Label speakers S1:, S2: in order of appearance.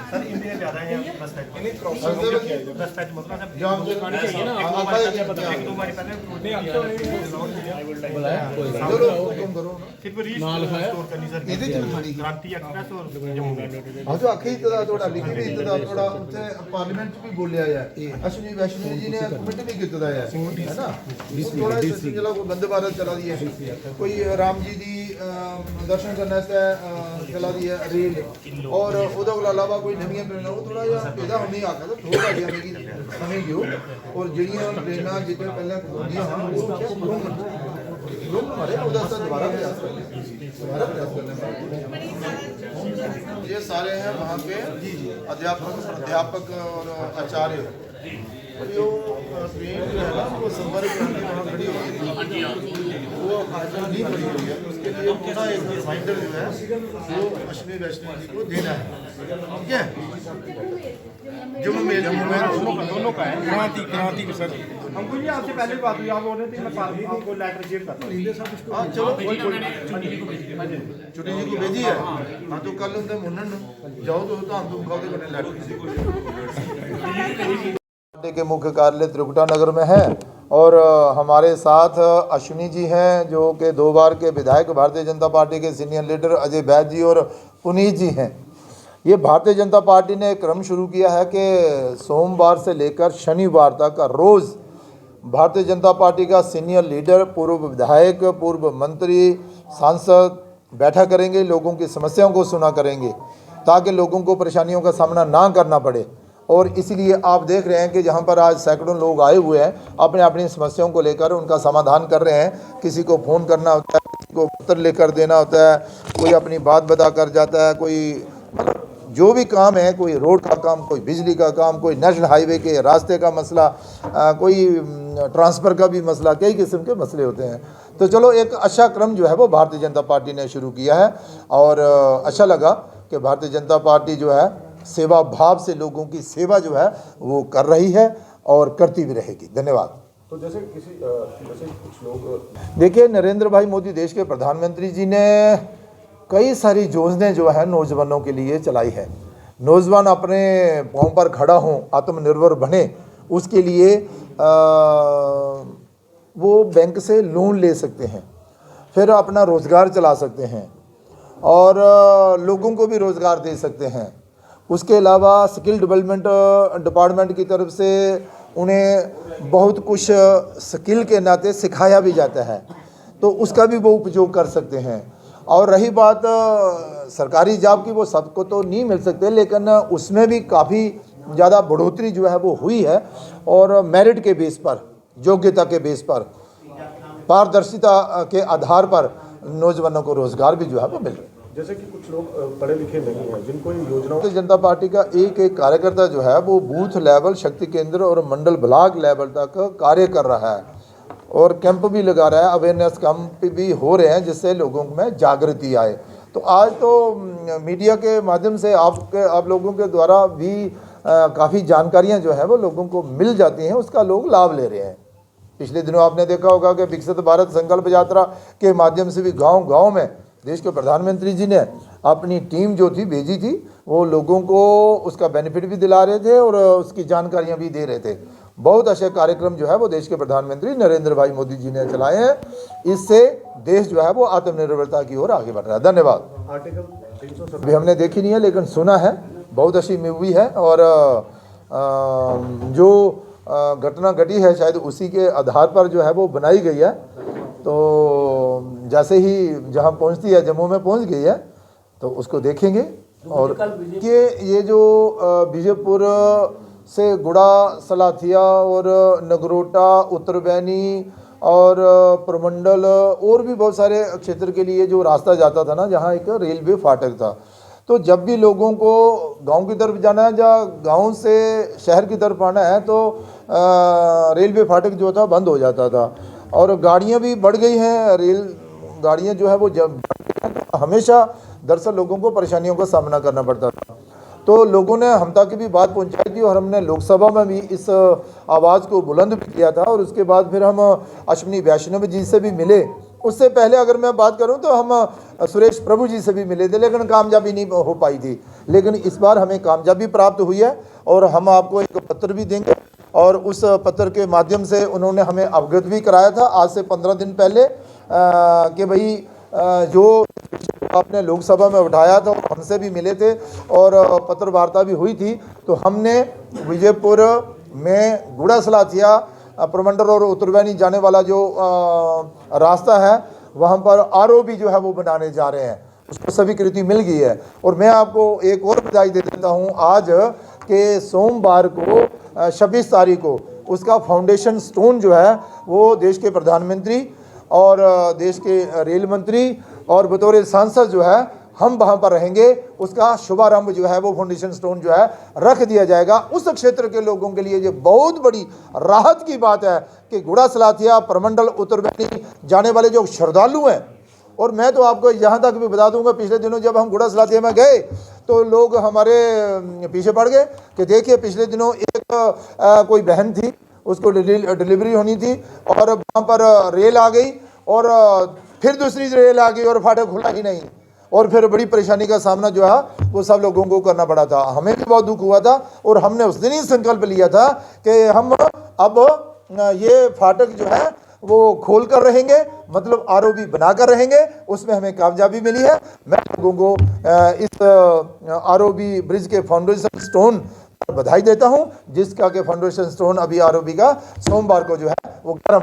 S1: Sir India ज़्यादा है 10 patch मतलब एक दो बार पहले सिर्फ रीच स्टोर करनी सर क्रांति एक्सप्रेस और जम्मू
S2: हाँ जो आखिरी इतना थोड़ा लिखी भी इतना थोड़ा उनसे पार्लियामेंट भी बोलिया है अश्विनी वैष्णवी जी ने कमेटी भी कितना है ना थोड़ा चला को वंदे भारत चला दिया कोई राम जी दी दर्शन करने से चला दिया रेल और उधर के अलावा कोई नवी ट्रेन वो थोड़ा या पैदा होने आका तो थोड़ा दिया मेरी समय क्यों और जड़ियां ट्रेना जितने पहले होंदियां हां वो लोग हमारे उधर से दोबारा प्रयास करने ये सारे हैं वहाँ के अध्यापक और आचार्य जो ट्रेन जो है ना वो संपर्क क्रांति वहाँ खड़ी हो गई वो आज नहीं खड़ी हुई है उसके लिए पूरा एक रिमाइंडर जो है वो अश्विनी वैष्णव जी को देना है ठीक है जम्मू में
S1: दोनों का है क्रांति के सर हमको ये आपसे पहले बात हुई आप बोल रहे थे मैं आपको लेटर शेयर करता हूँ
S2: हाँ चलो छुट्टी जी को भेजी है हाँ तो कल उनसे मुन्नन जाओ तो हम तुम खाओ करने लेटर के मुख्य कार्यालय त्रिकुटा नगर में है और हमारे साथ अश्विनी जी हैं जो कि 2 बार के विधायक भारतीय जनता पार्टी के सीनियर लीडर अजय बैद जी और पुनीत जी हैं। ये भारतीय जनता पार्टी ने एक क्रम शुरू किया है कि सोमवार से लेकर शनिवार तक रोज़ भारतीय जनता पार्टी का सीनियर लीडर, पूर्व विधायक, पूर्व मंत्री, सांसद बैठा करेंगे, लोगों की समस्याओं को सुना करेंगे ताकि लोगों को परेशानियों का सामना ना करना पड़े। और इसीलिए आप देख रहे हैं कि जहां पर आज सैकड़ों लोग आए हुए हैं अपने अपनी समस्याओं को लेकर उनका समाधान कर रहे हैं। किसी को फ़ोन करना होता है, किसी को पत्र लेकर देना होता है, कोई अपनी बात बता कर जाता है, कोई मतलब जो भी काम है, कोई रोड का काम, कोई बिजली का काम, कोई नेशनल हाईवे के रास्ते का मसला, कोई ट्रांसफ़र का भी मसला, कई किस्म के मसले होते हैं। तो चलो एक अच्छा क्रम जो है वो भारतीय जनता पार्टी ने शुरू किया है और अच्छा लगा कि भारतीय जनता पार्टी जो है सेवा भाव से लोगों की सेवा जो है वो कर रही है और करती भी रहेगी। धन्यवाद।
S1: तो जैसे कुछ लोग
S2: देखिए, नरेंद्र भाई मोदी देश के प्रधानमंत्री जी ने कई सारी योजनाएं जो है नौजवानों के लिए चलाई है। नौजवान अपने पाँव पर खड़ा हों, आत्मनिर्भर बने, उसके लिए वो बैंक से लोन ले सकते हैं, फिर अपना रोज़गार चला सकते हैं और लोगों को भी रोज़गार दे सकते हैं। उसके अलावा स्किल डेवलपमेंट डिपार्टमेंट की तरफ से उन्हें बहुत कुछ स्किल के नाते सिखाया भी जाता है, तो उसका भी वो उपयोग कर सकते हैं। और रही बात सरकारी जॉब की, वो सबको तो नहीं मिल सकते, लेकिन उसमें भी काफ़ी ज़्यादा बढ़ोतरी जो है वो हुई है और मेरिट के बेस पर, योग्यता के बेस पर, पारदर्शिता के आधार पर नौजवानों को रोज़गार भी जो है वो मिल रहा है।
S1: जैसे कि कुछ लोग पढ़े लिखे नहीं हैं जिनको इन योजनाओं
S2: भारतीय जनता पार्टी का एक एक कार्यकर्ता जो है वो बूथ लेवल, शक्ति केंद्र और मंडल ब्लॉक लेवल तक कार्य कर रहा है और कैंप भी लगा रहा है, अवेयरनेस कैंप भी हो रहे हैं जिससे लोगों में जागृति आए। तो आज तो मीडिया के माध्यम से आप लोगों के द्वारा भी काफ़ी जानकारियाँ जो है वो लोगों को मिल जाती हैं, उसका लोग लाभ ले रहे हैं। पिछले दिनों आपने देखा होगा कि विकसित भारत संकल्प यात्रा के माध्यम से भी गाँव-गाँव में देश के प्रधानमंत्री जी ने अपनी टीम जो थी भेजी थी, वो लोगों को उसका बेनिफिट भी दिला रहे थे और उसकी जानकारियां भी दे रहे थे। बहुत अच्छे कार्यक्रम जो है वो देश के प्रधानमंत्री नरेंद्र भाई मोदी जी ने चलाए हैं। इससे देश जो है वो आत्मनिर्भरता की ओर आगे बढ़ रहा है। धन्यवाद।
S1: आर्टिकल 370
S2: अभी हमने देखी नहीं है लेकिन सुना है, बहुत अच्छी मूवी है और जो घटना घटी है शायद उसी के आधार पर जो है वो बनाई गई है। तो जैसे ही जहां पहुंचती है, जम्मू में पहुंच गई है, तो उसको देखेंगे। और ये जो बीजेपुर से गुड़ा, सलाथिया और नगरोटा, उत्तरबैनी और प्रमंडल और भी बहुत सारे क्षेत्र के लिए जो रास्ता जाता था ना, जहाँ एक रेलवे फाटक था, तो जब भी लोगों को गांव की तरफ जाना है या गांव से शहर की तरफ आना है तो रेलवे फाटक जो था बंद हो जाता था और गाड़ियां भी बढ़ गई हैं। रेल गाड़ियां जो है वो जब हमेशा दरअसल लोगों को परेशानियों का सामना करना पड़ता था। तो लोगों ने हम तक भी बात पहुंचाई थी और हमने लोकसभा में भी इस आवाज़ को बुलंद भी किया था। और उसके बाद फिर हम अश्विनी वैष्णव जी से भी मिले। उससे पहले अगर मैं बात करूं तो हम सुरेश प्रभु जी से भी मिले थे, लेकिन कामयाबी नहीं हो पाई थी। लेकिन इस बार हमें कामयाबी प्राप्त हुई है और हम आपको एक पत्र भी देंगे और उस पत्र के माध्यम से उन्होंने हमें अवगत भी कराया था आज से 15 दिन पहले कि भाई जो आपने लोकसभा में उठाया था, हमसे भी मिले थे और पत्र वार्ता भी हुई थी। तो हमने विजयपुर में गुड़ा सलाथिया प्रमंडल और उत्तरवैनी जाने वाला जो रास्ता है वहाँ पर ROB जो है वो बनाने जा रहे हैं, उसको स्वीकृति मिल गई है। और मैं आपको एक और बधाई दे देता हूँ आज के सोमवार को 26 तारीख को उसका फाउंडेशन स्टोन जो है वो देश के प्रधानमंत्री और देश के रेल मंत्री और बतौर सांसद जो है हम वहाँ पर रहेंगे। उसका शुभारंभ जो है वो फाउंडेशन स्टोन जो है रख दिया जाएगा। उस क्षेत्र के लोगों के लिए ये बहुत बड़ी राहत की बात है कि गुड़ा सलाथिया प्रमंडल उत्तरवैनी जाने वाले जो श्रद्धालु हैं, और मैं तो आपको यहाँ तक भी बता दूंगा, पिछले दिनों जब हम गुड़ा सलाथिया में गए तो लोग हमारे पीछे पड़ गए कि देखिए पिछले दिनों एक कोई बहन थी, उसको डिलीवरी होनी थी और वहाँ पर रेल आ गई और फिर दूसरी रेल आ गई और फाटक खुला ही नहीं, और फिर बड़ी परेशानी का सामना जो है वो सब लोगों को करना पड़ा था। हमें भी बहुत दुख हुआ था और हमने उस दिन ही संकल्प लिया था कि हम अब ये फाटक जो है वो खोल कर रहेंगे, मतलब ROB बना कर रहेंगे। उसमें हमें कामयाबी मिली है। मैं लोगों को इस ROB ब्रिज के फाउंडेशन स्टोन पर बधाई देता हूं, जिसका के फाउंडेशन स्टोन अभी ROB का सोमवार को जो है वो 11